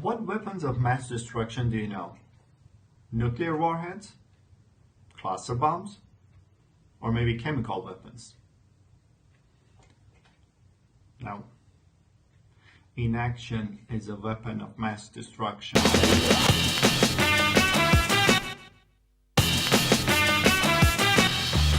What weapons of mass destruction do you know? Nuclear warheads, cluster bombs, or maybe chemical weapons? No. Inaction is a weapon of mass destruction.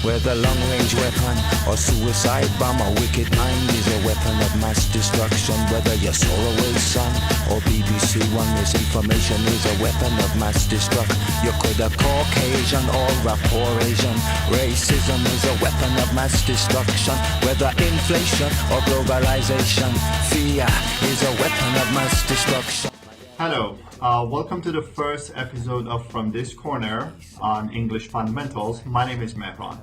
Whether long-range weapon or suicide bomb, a wicked mind is a weapon of mass destruction. Whether you're Solarway Sun or BBC One, misinformation is a weapon of mass destruction. You could have Caucasian or rapport Asian. Racism is a weapon of mass destruction. Whether inflation or globalization, fear is a weapon of mass destruction. Hello, welcome to the first episode of From This Corner on English Fundamentals. My name is Mehran.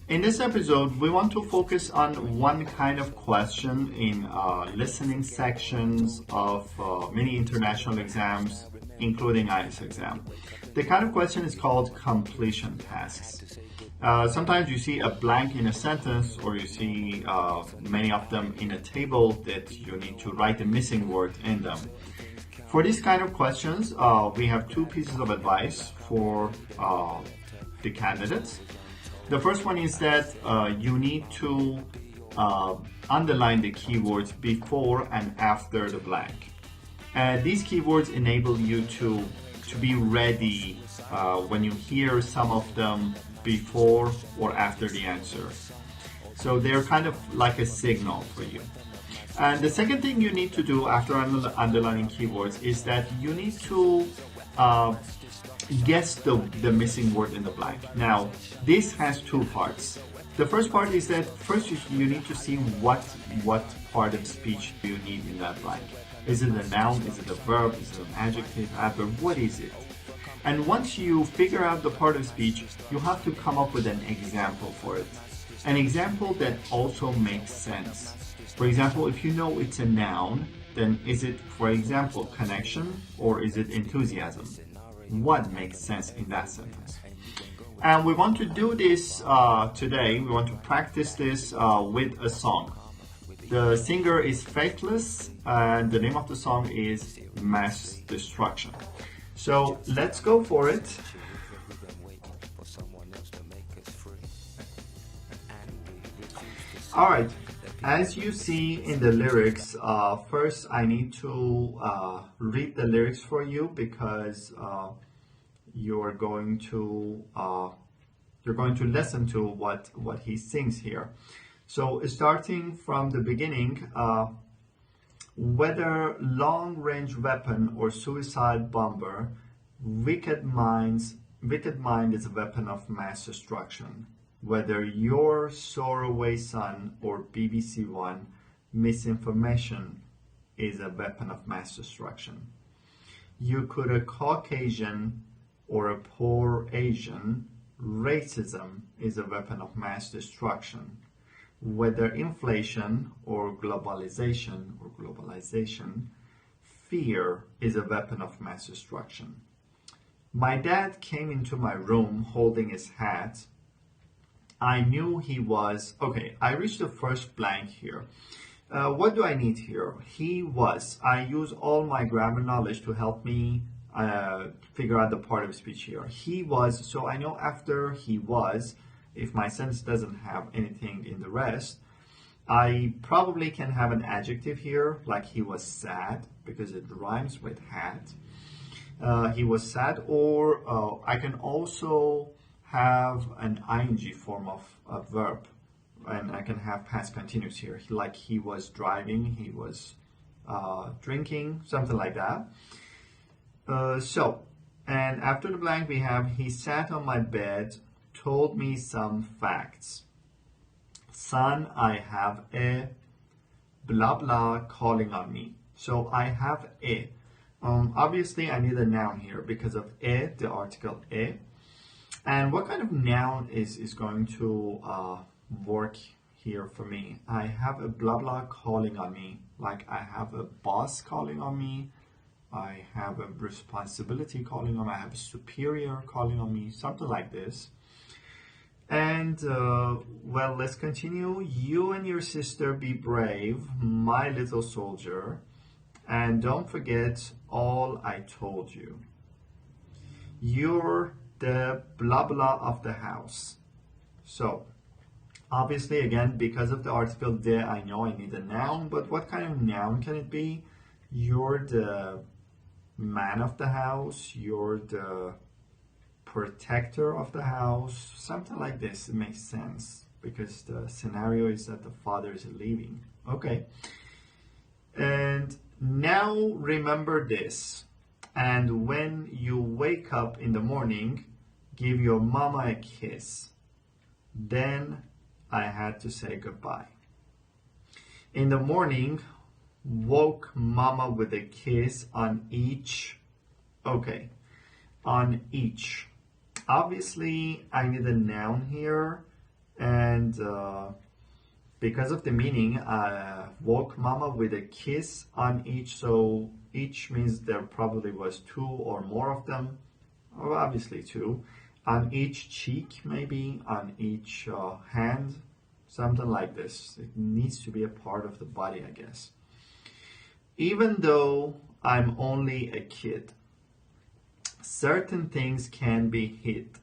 In this episode, we want to focus on one kind of question in listening sections of many international exams, including IELTS exam. The kind of question is called completion tasks. Sometimes you see a blank in a sentence, or you see many of them in a table that you need to write a missing word in them. For these kind of questions, we have two pieces of advice for the candidates. The first one is that you need to underline the keywords before and after the blank. These keywords enable you to be ready when you hear some of them before or after the answer. So they're kind of like a signal for you. And the second thing you need to do after underlining keywords is that you need to guess the missing word in the blank. Now, this has two parts. The first part is that first you need to see what part of speech you need in that blank. Is it a noun? Is it a verb? Is it an adjective, adverb? What is it? And once you figure out the part of speech, you have to come up with an example for it. An example that also makes sense. For example, if you know it's a noun, then is it, for example, connection or is it enthusiasm? What makes sense in that sentence? And we want to do this today. We want to practice this with a song. The singer is Faithless, and the name of the song is Mass Destruction. So let's go for it. All right. As you see in the lyrics, first I need to read the lyrics for you because you're going to listen to what he sings here. So starting from the beginning, whether long-range weapon or suicide bomber, wicked mind is a weapon of mass destruction. Whether you're Solarway Sun or BBC One, misinformation is a weapon of mass destruction. You could a Caucasian or a poor Asian, racism is a weapon of mass destruction. Whether inflation or globalization, fear is a weapon of mass destruction. My dad came into my room holding his hat. I knew he was, okay, I reached the first blank here. What do I need here? He was. I use all my grammar knowledge to help me figure out the part of speech here. He was, so I know after he was, if my sentence doesn't have anything in the rest, I probably can have an adjective here, like he was sad, because it rhymes with hat. He was sad, or I can also have an ing form of a verb, and I can have past continuous here, like he was driving, he was drinking, something like that. And after the blank we have, he sat on my bed, told me some facts. Son, I have a blah blah calling on me. So I have a. Obviously I need a noun here because of a, the article a. And what kind of noun is going to work here for me? I have a blah blah calling on me, like I have a boss calling on me, I have a responsibility calling on me, I have a superior calling on me, something like this. And well, let's continue. You and your sister be brave, my little soldier. And don't forget all I told you. You're the blah blah of the house. So, obviously, again, because of the article the, I know I need a noun, but what kind of noun can it be? You're the man of the house, you're the protector of the house, something like this. It makes sense because the scenario is that the father is leaving. Okay. And now remember this. And when you wake up in the morning, give your mama a kiss. Then I had to say goodbye. In the morning, woke mama with a kiss on each. Okay, on each. Obviously, I need a noun here, and because of the meaning, woke mama with a kiss on each. So each means there probably was two or more of them, or obviously two. On each cheek, maybe on each hand, something like this. It needs to be a part of the body, I guess. Even though I'm only a kid, certain things can be hid.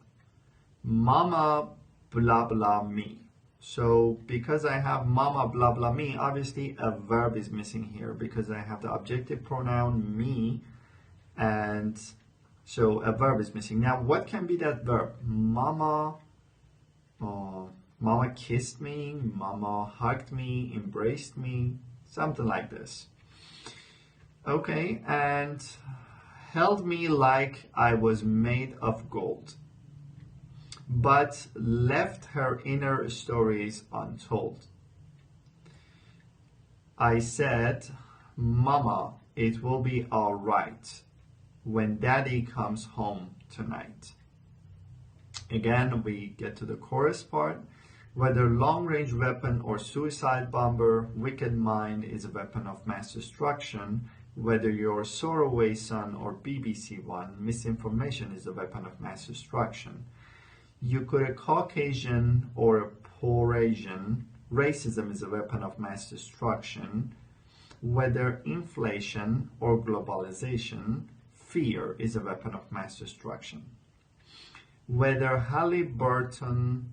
Mama blah blah me. So because I have mama blah blah me, obviously a verb is missing here because I have the objective pronoun me, and so a verb is missing. Now what can be that verb? Mama mama kissed me, mama hugged me, embraced me, something like this. Okay, and held me like I was made of gold, but left her inner stories untold. I said, Mama, it will be all right when Daddy comes home tonight. Again, we get to the chorus part. Whether long-range weapon or suicide bomber, wicked mind is a weapon of mass destruction. Whether you're Sorroway son or BBC One, misinformation is a weapon of mass destruction. You could a Caucasian or a poor Asian, racism is a weapon of mass destruction. Whether inflation or globalization, fear is a weapon of mass destruction. Whether Halliburton,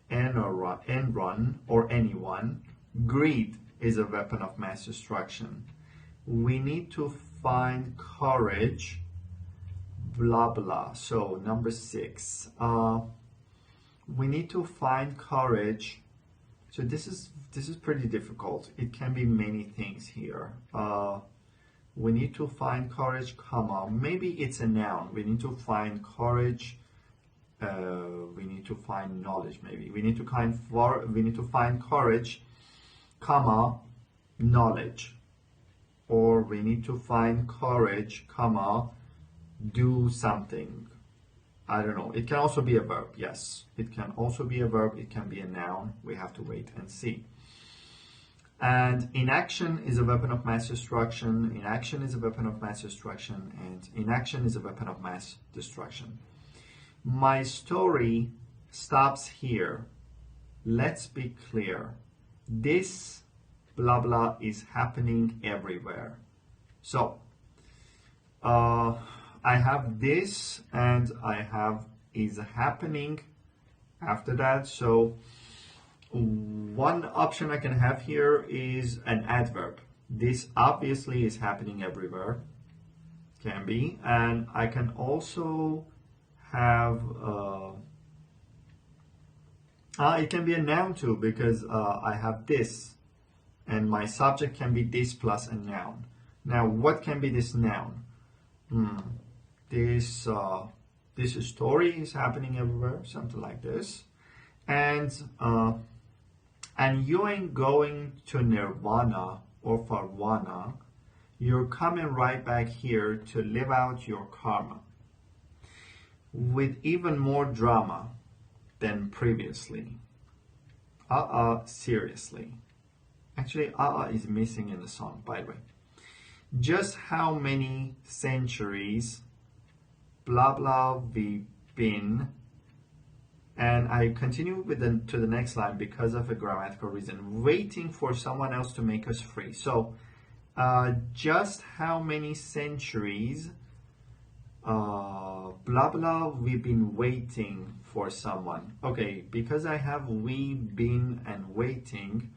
Enron, or anyone, greed is a weapon of mass destruction. We need to find courage, blah blah. So number 6, we need to find courage. So this is pretty difficult. It can be many things here. We need to find courage, comma, maybe it's a noun. We need to find courage. We need to find knowledge. Maybe we need to find courage, comma, knowledge. Or we need to find courage, comma, do something. I don't know. It can also be a verb. Yes, it can also be a verb. It can be a noun. We have to wait and see. And inaction is a weapon of mass destruction. Inaction is a weapon of mass destruction. And inaction is a weapon of mass destruction. My story stops here. Let's be clear. This blah blah is happening everywhere. So I have this and I have is happening after that. So one option I can have here is an adverb. This obviously is happening everywhere. Can be. And I can also have it can be a noun too, because I have this and my subject can be this plus a noun. Now what can be this noun? This story is happening everywhere, something like this. And you ain't going to Nirvana or Farwana. You're coming right back here to live out your karma with even more drama than previously. Seriously. Actually, is missing in the song, by the way. Just how many centuries, blah blah, we've been. And I continue with to the next line because of a grammatical reason. Waiting for someone else to make us free. So Just how many centuries, blah blah, we've been waiting for someone. Okay, because I have we been and waiting,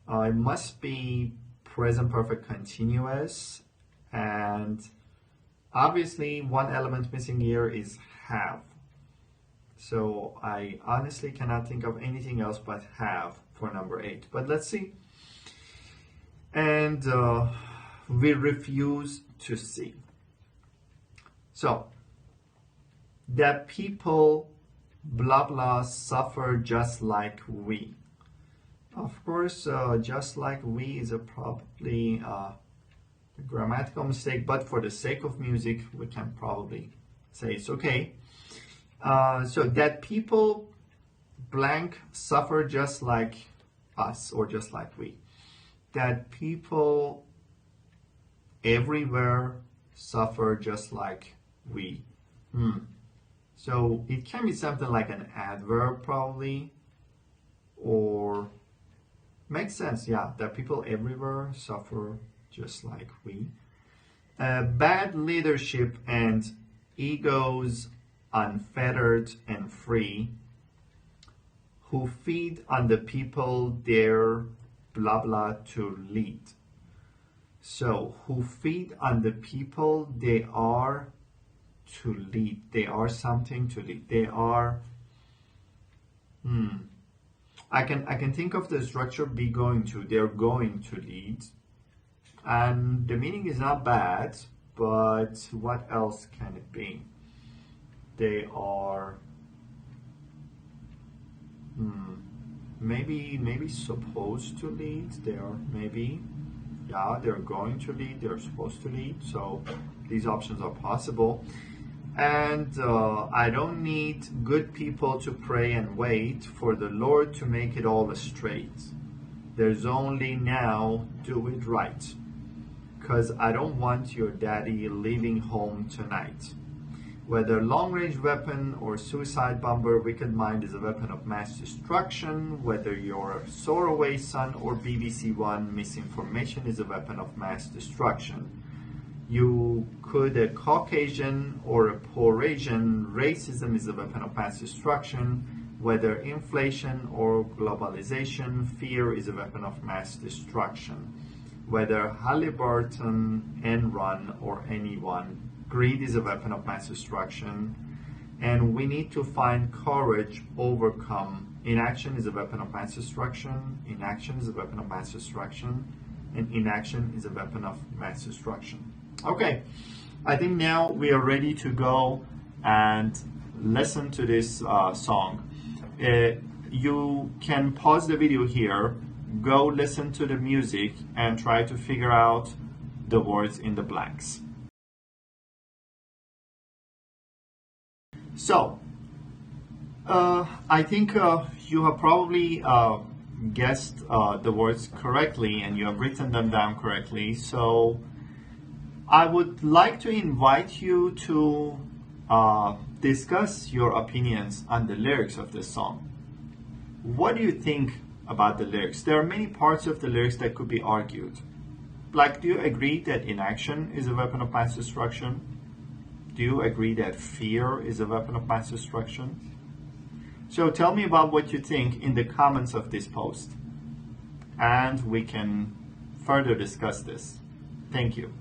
it must be present perfect continuous, and obviously one element missing here is have. So I honestly cannot think of anything else but have for number 8. But let's see. And we refuse to see. So that people blah blah suffer just like we. Of course, just like we is probably a grammatical mistake, but for the sake of music, we can probably say it's okay. So that people blank suffer just like us or just like we. That people everywhere suffer just like we. So it can be something like an adverb probably, or makes sense, yeah, that people everywhere suffer just like we. Bad leadership and egos unfettered and free, who feed on the people they're blah blah to lead. So who feed on the people they are to lead. They are something to lead. They are I can think of the structure be going to. They're going to lead. And the meaning is not bad, but what else can it be? They are maybe supposed to lead. They are maybe, yeah, they're going to lead. They're supposed to lead. So these options are possible. And I don't need good people to pray and wait for the Lord to make it all straight. There's only now do it right. 'Cause I don't want your daddy leaving home tonight. Whether long-range weapon or suicide bomber, wicked mind is a weapon of mass destruction. Whether you're a Soraway son or BBC One, misinformation is a weapon of mass destruction. You could a Caucasian or a poor Asian, racism is a weapon of mass destruction. Whether inflation or globalization, fear is a weapon of mass destruction. Whether Halliburton, Enron, or anyone, greed is a weapon of mass destruction. And we need to find courage, overcome. Inaction is a weapon of mass destruction. Inaction is a weapon of mass destruction. And inaction is a weapon of mass destruction. Okay, I think now we are ready to go and listen to this song. You can pause the video here, go listen to the music, and try to figure out the words in the blanks. So, I think you have probably guessed the words correctly and you have written them down correctly. So, I would like to invite you to discuss your opinions on the lyrics of this song. What do you think about the lyrics? There are many parts of the lyrics that could be argued. Like, do you agree that inaction is a weapon of mass destruction? Do you agree that fear is a weapon of mass destruction? So tell me about what you think in the comments of this post, and we can further discuss this. Thank you.